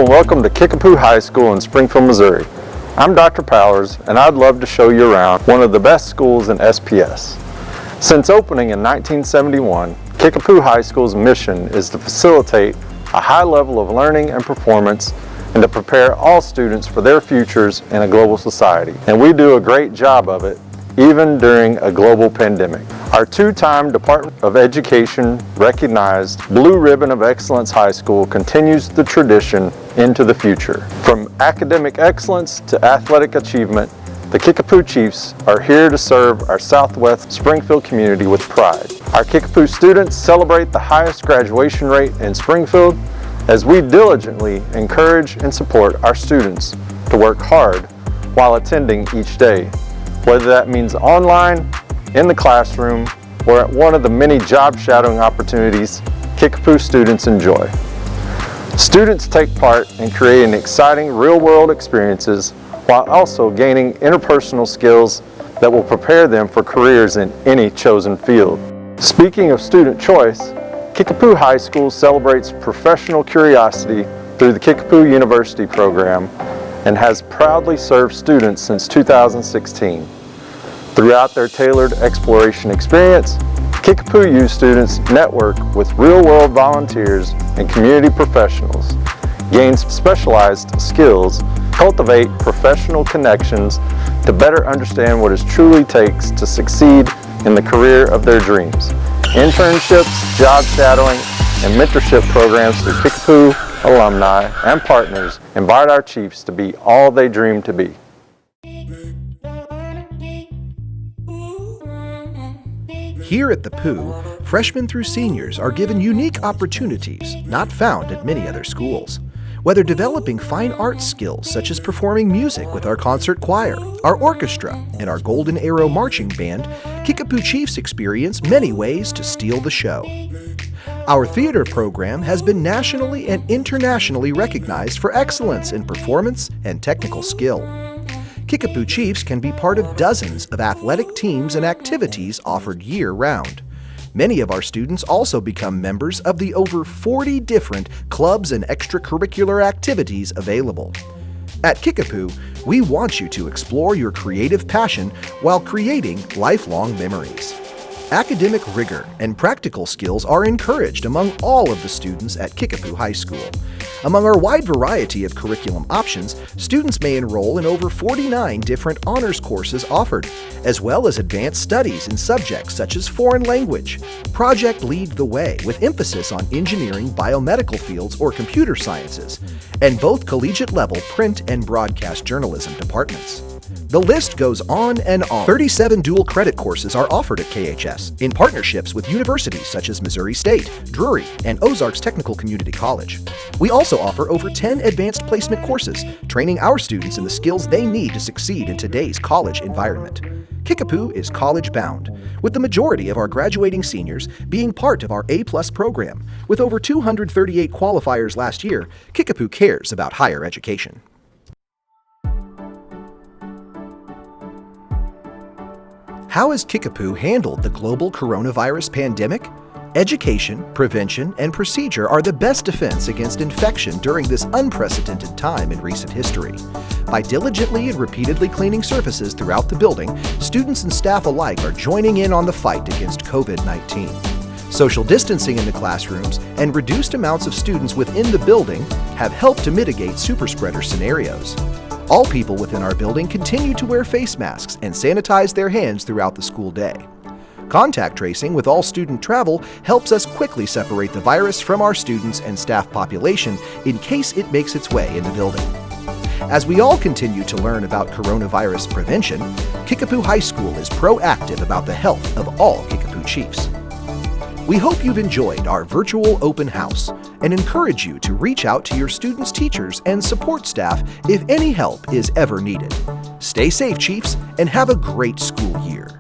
and welcome to Kickapoo High School in Springfield, Missouri. I'm Dr. Powers, and I'd love to show you around one of the best schools in SPS. Since opening in 1971, Kickapoo High School's mission is to facilitate a high level of learning and performance and to prepare all students for their futures in a global society. And we do a great job of it, even during a global pandemic. Our two-time Department of Education recognized Blue Ribbon of Excellence High School continues the tradition into the future. From academic excellence to athletic achievement, the Kickapoo Chiefs are here to serve our Southwest Springfield community with pride. Our Kickapoo students celebrate the highest graduation rate in Springfield as we diligently encourage and support our students to work hard while attending each day, whether that means online, in the classroom, or at one of the many job shadowing opportunities Kickapoo students enjoy. Students take part in creating exciting real-world experiences while also gaining interpersonal skills that will prepare them for careers in any chosen field. Speaking of student choice, Kickapoo High School celebrates professional curiosity through the Kickapoo University program and has proudly served students since 2016. Throughout their tailored exploration experience, Kickapoo U students network with real-world volunteers and community professionals, gain specialized skills, cultivate professional connections to better understand what it truly takes to succeed in the career of their dreams. Internships, job shadowing, and mentorship programs through Kickapoo alumni and partners invite our Chiefs to be all they dream to be. Here at the Pooh, freshmen through seniors are given unique opportunities not found at many other schools. Whether developing fine arts skills such as performing music with our concert choir, our orchestra, and our Golden Arrow marching band, Kickapoo Chiefs experience many ways to steal the show. Our theater program has been nationally and internationally recognized for excellence in performance and technical skill. Kickapoo Chiefs can be part of dozens of athletic teams and activities offered year-round. Many of our students also become members of the over 40 different clubs and extracurricular activities available. At Kickapoo, we want you to explore your creative passion while creating lifelong memories. Academic rigor and practical skills are encouraged among all of the students at Kickapoo High School. Among our wide variety of curriculum options, students may enroll in over 49 different honors courses offered, as well as advanced studies in subjects such as foreign language, Project Lead the Way with emphasis on engineering, biomedical fields, or computer sciences, and both collegiate-level print and broadcast journalism departments. The list goes on and on. 37 dual credit courses are offered at KHS in partnerships with universities such as Missouri State, Drury, and Ozarks Technical Community College. We also offer over 10 advanced placement courses, training our students in the skills they need to succeed in today's college environment. Kickapoo is college-bound, with the majority of our graduating seniors being part of our A+ program. With over 238 qualifiers last year, Kickapoo cares about higher education. How has Kickapoo handled the global coronavirus pandemic? Education, prevention, and procedure are the best defense against infection during this unprecedented time in recent history. By diligently and repeatedly cleaning surfaces throughout the building, students and staff alike are joining in on the fight against COVID-19. Social distancing in the classrooms and reduced amounts of students within the building have helped to mitigate superspreader scenarios. All people within our building continue to wear face masks and sanitize their hands throughout the school day. Contact tracing with all student travel helps us quickly separate the virus from our students and staff population in case it makes its way in the building. As we all continue to learn about coronavirus prevention, Kickapoo High School is proactive about the health of all Kickapoo Chiefs. We hope you've enjoyed our virtual open house and encourage you to reach out to your students' teachers and support staff if any help is ever needed. Stay safe, Chiefs, and have a great school year.